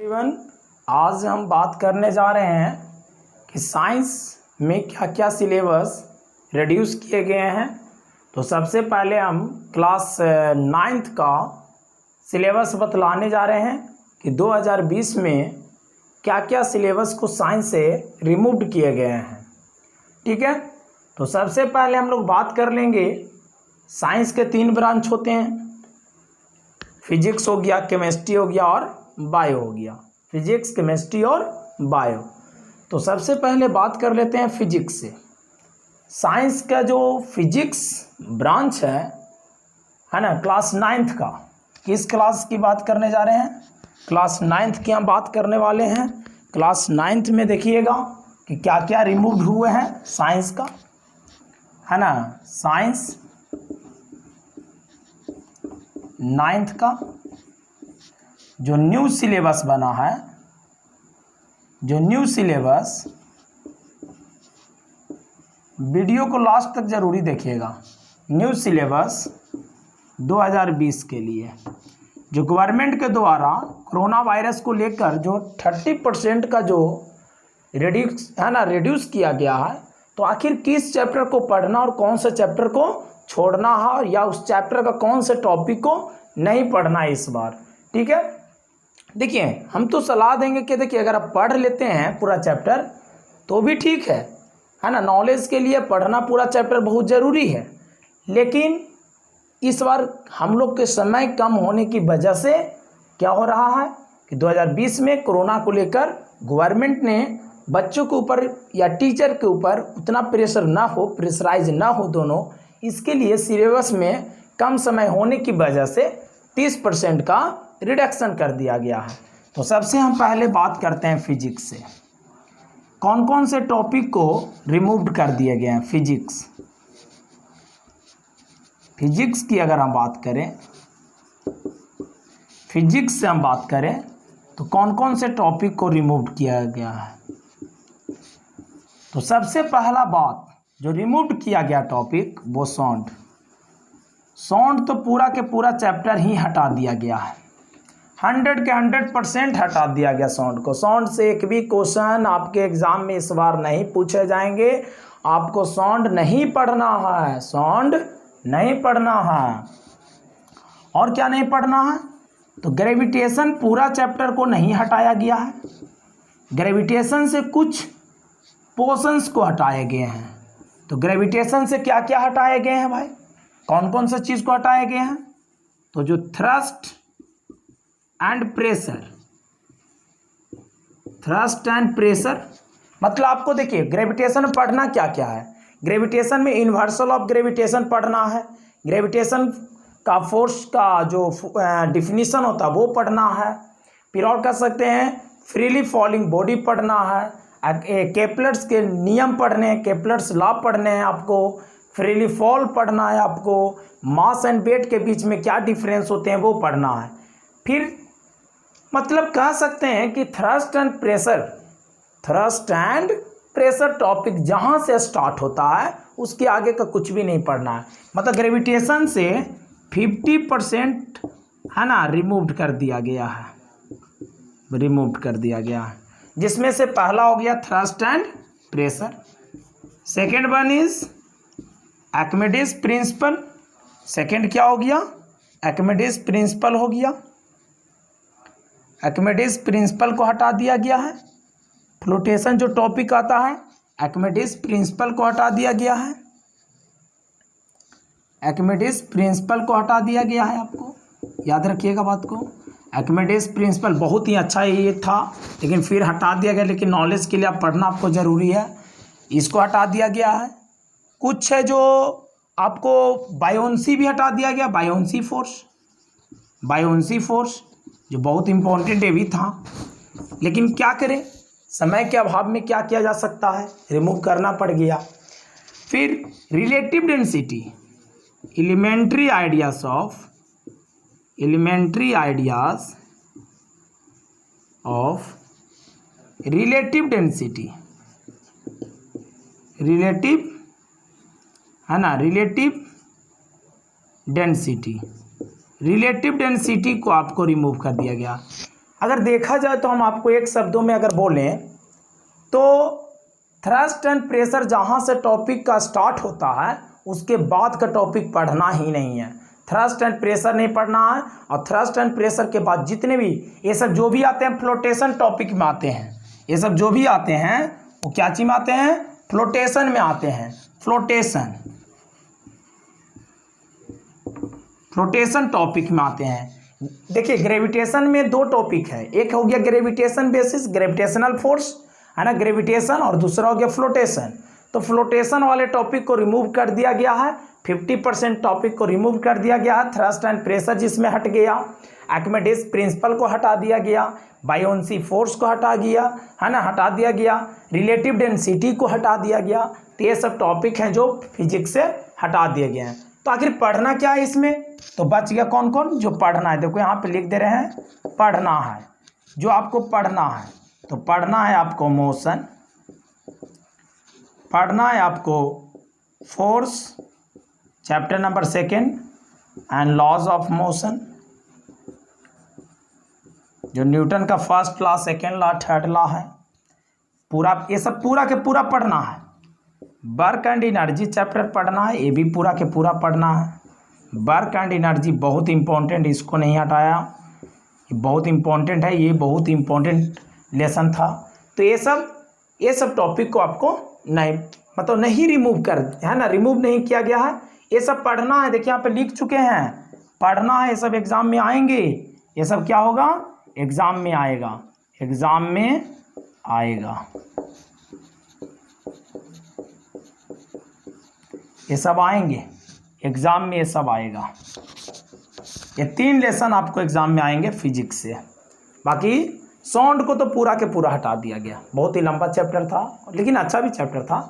Everyone, आज हम बात करने जा रहे हैं कि साइंस में क्या क्या सिलेबस रिड्यूस किए गए हैं। तो सबसे पहले हम क्लास 9th का सिलेबस बतलाने जा रहे हैं कि 2020 में क्या क्या सिलेबस को साइंस से रिमूव किए गए हैं। ठीक है, तो सबसे पहले हम लोग बात कर लेंगे। साइंस के 3 ब्रांच होते हैं, फिजिक्स हो गया, केमिस्ट्री हो गया और बायो हो गया। फिजिक्स, केमिस्ट्री और बायो। तो सबसे पहले बात कर लेते हैं फिजिक्स से। साइंस का जो फिजिक्स ब्रांच है ना, क्लास 9th का। किस क्लास की बात करने जा रहे हैं? क्लास 9th की हम बात करने वाले हैं। क्लास 9th में देखिएगा कि क्या क्या रिमूव हुए हैं साइंस का, है ना। साइंस 9th का जो न्यू सिलेबस बना है, जो न्यू सिलेबस, वीडियो को लास्ट तक जरूरी देखिएगा। न्यू सिलेबस 2020 के लिए जो गवर्नमेंट के द्वारा कोरोना वायरस को लेकर जो 30% का जो रिड्यूस किया गया है। तो आखिर किस चैप्टर को पढ़ना और कौन से चैप्टर को छोड़ना है, या उस चैप्टर का कौन से टॉपिक को नहीं पढ़ना है इस बार। ठीक है, देखिए हम तो सलाह देंगे कि देखिए अगर आप पढ़ लेते हैं पूरा चैप्टर तो भी ठीक है ना। नॉलेज के लिए पढ़ना पूरा चैप्टर बहुत ज़रूरी है, लेकिन इस बार हम लोग के समय कम होने की वजह से क्या हो रहा है कि 2020 में कोरोना को लेकर गवर्नमेंट ने बच्चों के ऊपर या टीचर के ऊपर उतना प्रेशर ना हो, प्रेशराइज ना हो दोनों, इसके लिए सिलेबस में कम समय होने की वजह से 30% का रिडक्शन कर दिया गया है। तो सबसे हम पहले बात करते हैं फिजिक्स से। कौन कौन से टॉपिक को रिमूव्ड कर दिए गए हैं फिजिक्स। फिजिक्स की अगर हम बात करें, फिजिक्स से हम बात करें तो कौन कौन से टॉपिक को रिमूव्ड किया गया है। तो सबसे पहला बात जो रिमूव्ड किया गया टॉपिक वो साउंड। साउंड तो पूरा के पूरा चैप्टर ही हटा दिया गया है। 100 के 100% हटा दिया गया साउंड को। साउंड से एक भी क्वेश्चन आपके एग्जाम में इस बार नहीं पूछे जाएंगे। आपको साउंड नहीं पढ़ना है, साउंड नहीं पढ़ना है। और क्या नहीं पढ़ना है? तो ग्रेविटेशन पूरा चैप्टर को नहीं हटाया गया है। ग्रेविटेशन से कुछ पोर्शंस को हटाए गए हैं। तो ग्रेविटेशन से क्या क्या हटाए गए हैं भाई? कौन कौन सा चीज़ को हटाए गए हैं? तो जो thrust and pressure, thrust and pressure मतलब आपको देखिए ग्रेविटेशन में पढ़ना क्या क्या है। ग्रेविटेशन में यूनिवर्सल ऑफ ग्रेविटेशन पढ़ना है, ग्रेविटेशन का फोर्स का जो डिफिनीशन होता है वो पढ़ना है। फिर और कह सकते हैं फ्रीली फॉलिंग बॉडी पढ़ना है, केपलर्स के नियम पढ़ने हैं, केपलर्स लॉ पढ़ने हैं आपको, फ्रीली फॉल पढ़ना है आपको, मास एंड वेट के बीच में क्या डिफरेंस होते हैं वो पढ़ना है। फिर मतलब कह सकते हैं कि thrust and pressure, thrust and pressure topic जहाँ से स्टार्ट होता है उसके आगे का कुछ भी नहीं पढ़ना है। मतलब ग्रेविटेशन से 50% है ना रिमूव्ड कर दिया गया है, रिमूव्ड कर दिया गया है। जिसमें से पहला हो गया thrust and pressure, second one is Archimedes principal. Second क्या हो गया? आर्किमिडीज प्रिंसिपल हो गया। आर्किमिडीज प्रिंसिपल को हटा दिया गया है। फ्लोटेशन जो टॉपिक आता है, आर्किमिडीज प्रिंसिपल को हटा दिया गया है। आर्किमिडीज प्रिंसिपल को हटा दिया गया है। आपको याद रखिएगा बात को। आर्किमिडीज प्रिंसिपल बहुत ही अच्छा ये था, लेकिन फिर हटा दिया गया। लेकिन नॉलेज के लिए आप पढ़ना आपको ज़रूरी है, इसको हटा दिया गया है। कुछ है जो आपको बायोन्सी भी हटा दिया गया, बायोन्सी फोर्स, बायोन्सी फोर्स जो बहुत इंपॉर्टेंट भी था। लेकिन क्या करें, समय के अभाव में क्या किया जा सकता है, रिमूव करना पड़ गया। फिर relative density, elementary ideas of, elementary ideas of relative density, relative है ना, रिलेटिव डेंसिटी, रिलेटिव डेंसिटी को आपको रिमूव कर दिया गया। अगर देखा जाए तो हम आपको एक शब्दों में अगर बोलें तो थ्रस्ट एंड प्रेशर जहाँ से टॉपिक का स्टार्ट होता है उसके बाद का टॉपिक पढ़ना ही नहीं है। थ्रस्ट एंड प्रेशर नहीं पढ़ना है, और थ्रस्ट एंड प्रेशर के बाद जितने भी ये सब जो भी आते हैं फ्लोटेशन टॉपिक में आते हैं। ये सब जो भी आते हैं वो क्या चीज में आते हैं? फ्लोटेशन में आते हैं। फ्लोटेशन टॉपिक में आते हैं। देखिए ग्रेविटेशन में दो टॉपिक है, एक हो गया ग्रेविटेशन बेसिस, ग्रेविटेशनल फोर्स है ना, ग्रेविटेशन, और दूसरा हो गया फ्लोटेशन। तो फ्लोटेशन वाले टॉपिक को रिमूव कर दिया गया है, 50% टॉपिक को रिमूव कर दिया गया है। थ्रस्ट एंड प्रेशर जिसमें हट गया, आर्किमिडीज प्रिंसिपल को हटा दिया गया, बायोन्सी फोर्स को हटा दिया है ना, हटा दिया गया, रिलेटिव डेंसिटी को हटा दिया गया। तो ये सब टॉपिक हैं जो फिजिक्स से हटा दिए गए हैं। तो आखिर पढ़ना क्या है इसमें? तो बच गया कौन कौन जो पढ़ना है। देखो यहाँ पे लिख दे रहे हैं पढ़ना है, जो आपको पढ़ना है। तो पढ़ना है आपको मोशन, पढ़ना है आपको force chapter number 2 and laws of motion, जो न्यूटन का first law, second law, third law है। पूरा ये सब पूरा के पूरा पढ़ना है। वर्क एंड एनर्जी चैप्टर पढ़ना है, ये भी पूरा के पूरा पढ़ना है। वर्क एंड एनर्जी बहुत इंपॉर्टेंट, इसको नहीं हटाया, ये बहुत इंपॉर्टेंट है, ये बहुत इंपॉर्टेंट लेसन था। तो ये सब टॉपिक को आपको नहीं रिमूव कर है ना, रिमूव नहीं किया गया है। ये सब पढ़ना है। देखिए यहाँ पे लिख चुके हैं पढ़ना है, ये सब एग्जाम में आएंगे। ये सब क्या होगा? एग्जाम में आएगा, एग्जाम में आएगा, ये सब आएंगे एग्जाम में, ये सब आएगा। ये 3 लेसन आपको एग्जाम में आएंगे फिजिक्स से। बाकी साउंड को तो पूरा के पूरा हटा दिया गया, बहुत ही लंबा चैप्टर था लेकिन अच्छा भी चैप्टर था।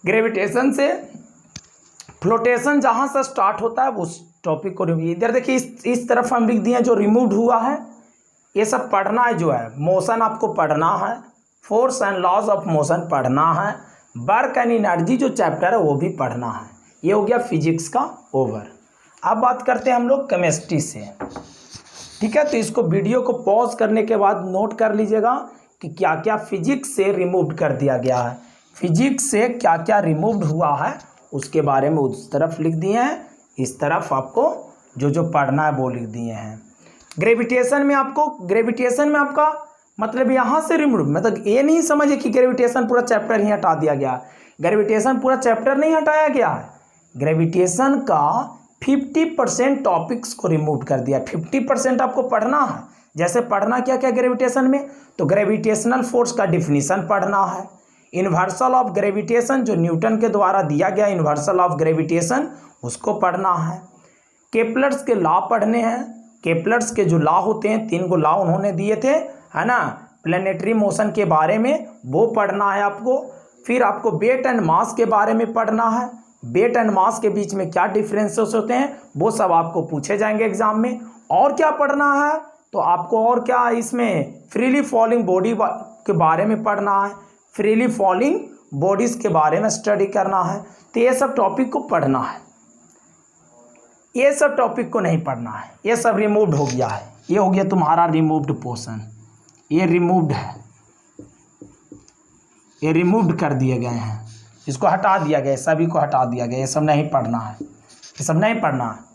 ग्रेविटेशन से फ्लोटेशन जहाँ से स्टार्ट होता है उस टॉपिक को इधर देखिए इस तरफ हम लिख दिए जो रिमूव्ड हुआ है। ये सब पढ़ना है, जो है मोशन आपको पढ़ना है, force and laws of motion पढ़ना है, वर्क एंड एनर्जी जो चैप्टर है वो भी पढ़ना है। ये हो गया फिजिक्स का ओवर। अब बात करते हैं हम लोग केमिस्ट्री से, ठीक है। तो इसको वीडियो को पॉज करने के बाद नोट कर लीजिएगा कि क्या क्या फिजिक्स से रिमूव कर दिया गया है, फिजिक्स से क्या क्या रिमूव्ड हुआ है उसके बारे में उस तरफ लिख दिए हैं, इस तरफ आपको जो जो पढ़ना है वो लिख दिए हैं। ग्रेविटेशन में आपका मतलब यहाँ से रिमूव, मतलब ये नहीं समझे कि ग्रेविटेशन पूरा चैप्टर ही हटा दिया गया। ग्रेविटेशन पूरा चैप्टर नहीं हटाया गया है, ग्रेविटेशन का 50% टॉपिक्स को रिमूव कर दिया। 50% आपको पढ़ना है। जैसे पढ़ना क्या क्या ग्रेविटेशन में, तो ग्रेविटेशनल फोर्स का डिफिनीशन पढ़ना है, यूनिवर्सल ऑफ ग्रेविटेशन जो न्यूटन के द्वारा दिया गया यूनिवर्सल ऑफ ग्रेविटेशन उसको पढ़ना है, केपलर्स के लॉ पढ़ने हैं, केपलर्स के जो लॉ होते हैं 3 लॉ उन्होंने दिए थे है ना, प्लैनेटरी मोशन के बारे में वो पढ़ना है आपको। फिर आपको वेट एंड मास के बारे में पढ़ना है, वेट एंड मास के बीच में क्या डिफरेंसेस होते हैं वो सब आपको पूछे जाएंगे एग्जाम में। और क्या पढ़ना है, तो आपको और क्या इसमें फ्रीली फॉलिंग बॉडी के बारे में पढ़ना है, फ्रीली फॉलिंग बॉडीज के बारे में स्टडी करना है। तो ये सब टॉपिक को पढ़ना है, ये सब टॉपिक को नहीं पढ़ना है, ये सब रिमूव्ड हो गया है। ये हो गया तुम्हारा रिमूव्ड पोर्शन, ये रिमूव्ड है, ये रिमूव्ड कर दिए गए हैं, इसको हटा दिया गया, सभी को हटा दिया गया, ये सब नहीं पढ़ना है, ये सब नहीं पढ़ना है।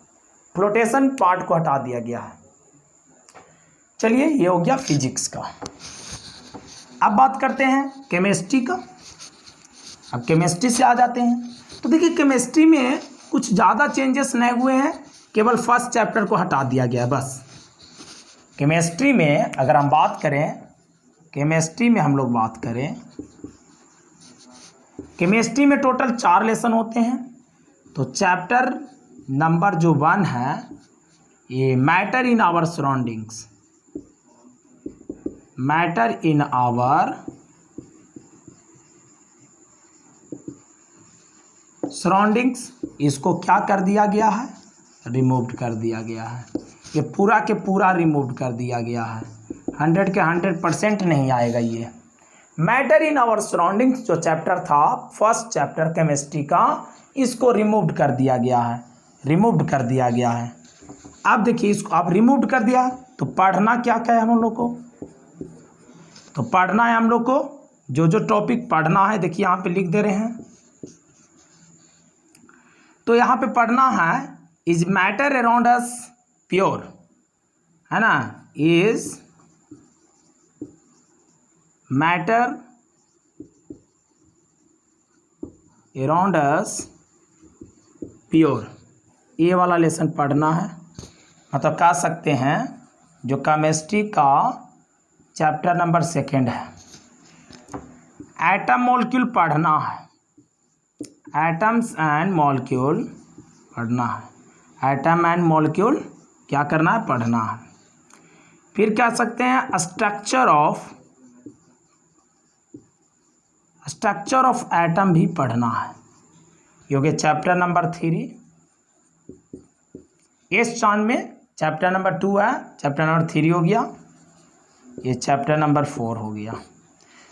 फ्लोटेशन पार्ट को हटा दिया गया है। चलिए ये हो गया फिजिक्स का। अब बात करते हैं केमिस्ट्री का। अब केमिस्ट्री से आ जाते हैं। तो देखिए केमिस्ट्री में कुछ ज़्यादा चेंजेस नहीं हुए हैं, केवल फर्स्ट चैप्टर को हटा दिया गया बस। केमिस्ट्री में अगर हम बात करें, केमिस्ट्री में हम लोग बात करें, केमिस्ट्री में टोटल 4 लेसन होते हैं। तो चैप्टर नंबर जो 1 है ये matter in our surroundings, matter in our surroundings, इसको क्या कर दिया गया है, रिमूव कर दिया गया है। ये पूरा के पूरा रिमूव कर दिया गया है, 100 के 100% नहीं आएगा ये। मैटर इन आवर सराउंडिंग्स जो चैप्टर था फर्स्ट चैप्टर केमिस्ट्री का, इसको रिमूव कर दिया गया है, रिमूव कर दिया गया है। अब देखिए इसको आप रिमूव कर दिया तो पढ़ना क्या क्या है हम लोग को, तो पढ़ना है हम लोग को जो जो टॉपिक पढ़ना है, देखिए यहाँ पे लिख दे रहे हैं। तो यहाँ पे पढ़ना है is matter around us pure, है ना, is matter around us pure, ये वाला लेसन पढ़ना है। मतलब कह सकते हैं जो केमिस्ट्री का चैप्टर नंबर 2 है, एटम मॉलिक्यूल पढ़ना है, एटम्स एंड मॉलिक्यूल पढ़ना है, एटम एंड मॉलिक्यूल क्या करना है, पढ़ना है। फिर कह सकते हैं स्ट्रक्चर ऑफ एटम भी पढ़ना है, क्योंकि चैप्टर नंबर 3 इस चांद में चैप्टर नंबर 2 है, चैप्टर नंबर 3 हो गया, ये चैप्टर नंबर 4 हो गया।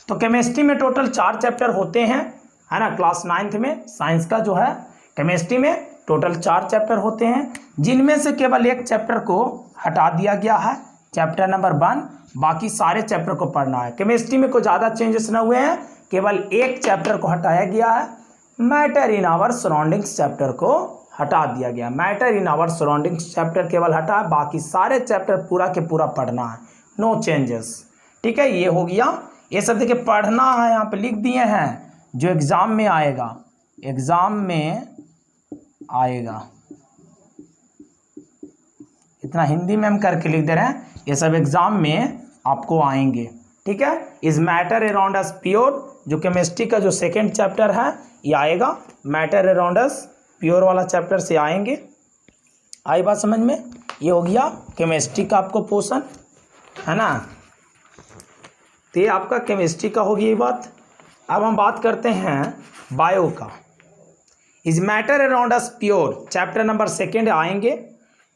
तो केमिस्ट्री में टोटल 4 चैप्टर होते हैं, है ना। क्लास 9th में साइंस का जो है केमिस्ट्री में टोटल 4 चैप्टर होते हैं, जिनमें से केवल एक चैप्टर को हटा दिया गया है, चैप्टर नंबर 1। बाकी सारे चैप्टर को पढ़ना है। केमिस्ट्री में कोई ज़्यादा चेंजेस न हुए हैं, केवल एक चैप्टर को हटाया गया है, matter in our surroundings chapter को हटा दिया गया। Matter in our surroundings chapter केवल हटा है, बाकी सारे चैप्टर पूरा के पूरा पढ़ना है, नो चेंजेस। ठीक है, ये हो गया। ये सब देखिए पढ़ना है, यहाँ पे लिख दिए हैं जो एग्ज़ाम में आएगा, एग्ज़ाम में आएगा, इतना हिंदी में हम करके लिख दे रहे हैं, ये सब एग्ज़ाम में आपको आएंगे। ठीक है, is matter around us pure, जो केमिस्ट्री का जो 2nd चैप्टर है ये आएगा, मैटर अराउंड अस प्योर वाला चैप्टर से आएंगे। आई बात समझ में, ये हो गया केमिस्ट्री का आपको पोर्शन, है ना। तो ये आपका केमिस्ट्री का होगी ये बात। अब हम बात करते हैं बायो का। Is matter around us pure chapter number 2 आएंगे।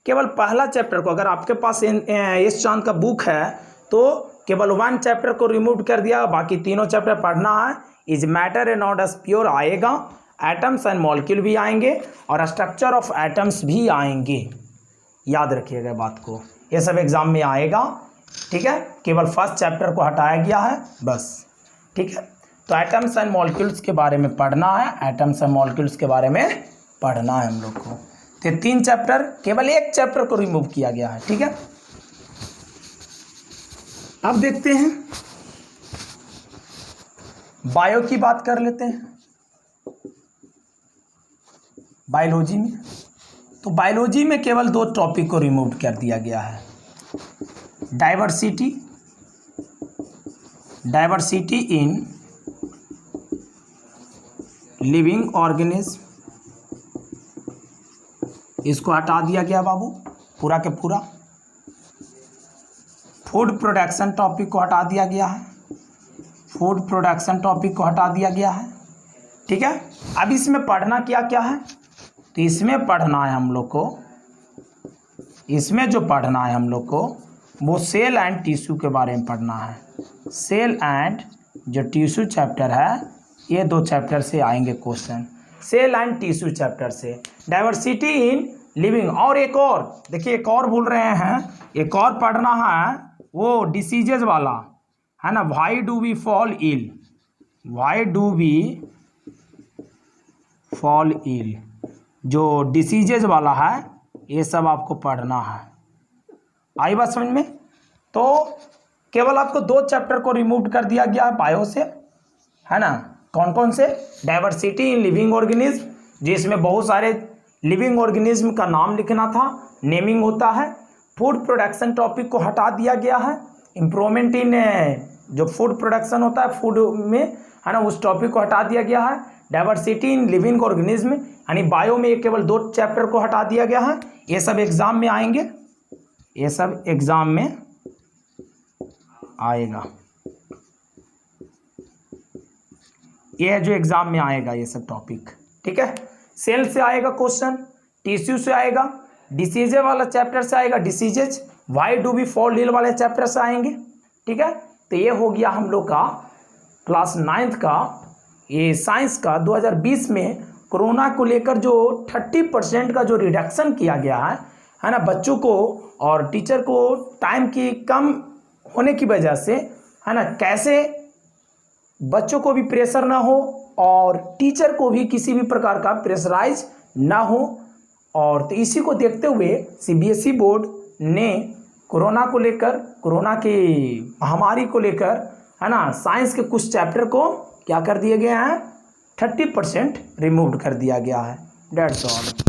केवल पहला चैप्टर को, अगर आपके पास इस चांद का बुक है तो केवल 1 चैप्टर को रिमूव कर दिया, बाकी तीनों चैप्टर पढ़ना है। Is matter around us pure आएगा, एटम्स एंड मॉलिक्यूल भी आएंगे और स्ट्रक्चर ऑफ एटम्स भी आएंगे। याद रखिएगा बात को, ये सब एग्जाम में आएगा। ठीक है, केवल फर्स्ट चैप्टर को हटाया गया है बस। ठीक है, तो एटम्स एंड मॉलिक्यूल्स के बारे में पढ़ना है, एटम्स एंड मॉलिक्यूल्स के बारे में पढ़ना है हम लोग को। तो 3 चैप्टर, केवल एक चैप्टर को रिमूव किया गया है। ठीक है, अब देखते हैं बायो की बात कर लेते हैं। बायोलॉजी में, तो बायोलॉजी में केवल 2 टॉपिक को रिमूव कर दिया गया है, डाइवर्सिटी इन लिविंग ऑर्गेनिज्म, इसको हटा दिया गया बाबू पूरा के पूरा। फूड प्रोडक्शन टॉपिक को हटा दिया गया है, फूड प्रोडक्शन टॉपिक को हटा दिया गया है। ठीक है, अब इसमें पढ़ना क्या क्या है, तो इसमें पढ़ना है हम लोग को, इसमें जो पढ़ना है हम लोग को वो सेल एंड टिश्यू के बारे में पढ़ना है। सेल एंड जो टिश्यू चैप्टर है, ये 2 चैप्टर से आएंगे question, cell and tissue chapter से। डाइवर्सिटी इन लिविंग, और एक और देखिए, एक और भूल रहे हैं, एक और पढ़ना है वो डिसीजेज वाला, है ना। Why do we fall ill, why do we fall ill, जो डिसीजेज वाला है ये सब आपको पढ़ना है। आई बात समझ में। तो केवल आपको 2 चैप्टर को रिमूव कर दिया गया है बायो से, है ना। कौन कौन से, डाइवर्सिटी इन लिविंग ऑर्गेनिज्म, जिसमें बहुत सारे लिविंग ऑर्गेनिज्म का नाम लिखना था, नेमिंग होता है। फूड प्रोडक्शन टॉपिक को हटा दिया गया है, इम्प्रूवमेंट इन जो फूड प्रोडक्शन होता है फूड में, है ना, उस टॉपिक को हटा दिया गया है। डाइवर्सिटी इन लिविंग ऑर्गेनिज्म यानी बायो में केवल 2 चैप्टर को हटा दिया गया है। ये सब एग्जाम में आएंगे, ये सब एग्जाम में आएगा, ये है जो एग्जाम में आएगा ये सब टॉपिक। ठीक है, सेल से आएगा क्वेश्चन, टिश्यू से आएगा, डिसीजेज वाला चैप्टर से आएगा, diseases, why do we fall ill वाले चैप्टर से आएंगे। ठीक है, तो ये हो गया हम लोग का क्लास 9th का ये साइंस का 2020 में कोरोना को लेकर जो 30% का जो रिडक्शन किया गया है है ना, बच्चों को और टीचर को टाइम की कम होने की वजह से, है ना, कैसे बच्चों को भी प्रेशर ना हो और टीचर को भी किसी भी प्रकार का प्रेशराइज ना हो। और तो इसी को देखते हुए सीबीएसई बोर्ड ने कोरोना को लेकर, कोरोना की महामारी को लेकर, है ना, साइंस के कुछ चैप्टर को क्या कर दिए गए हैं, 30% रिमूव कर दिया गया है। That's all.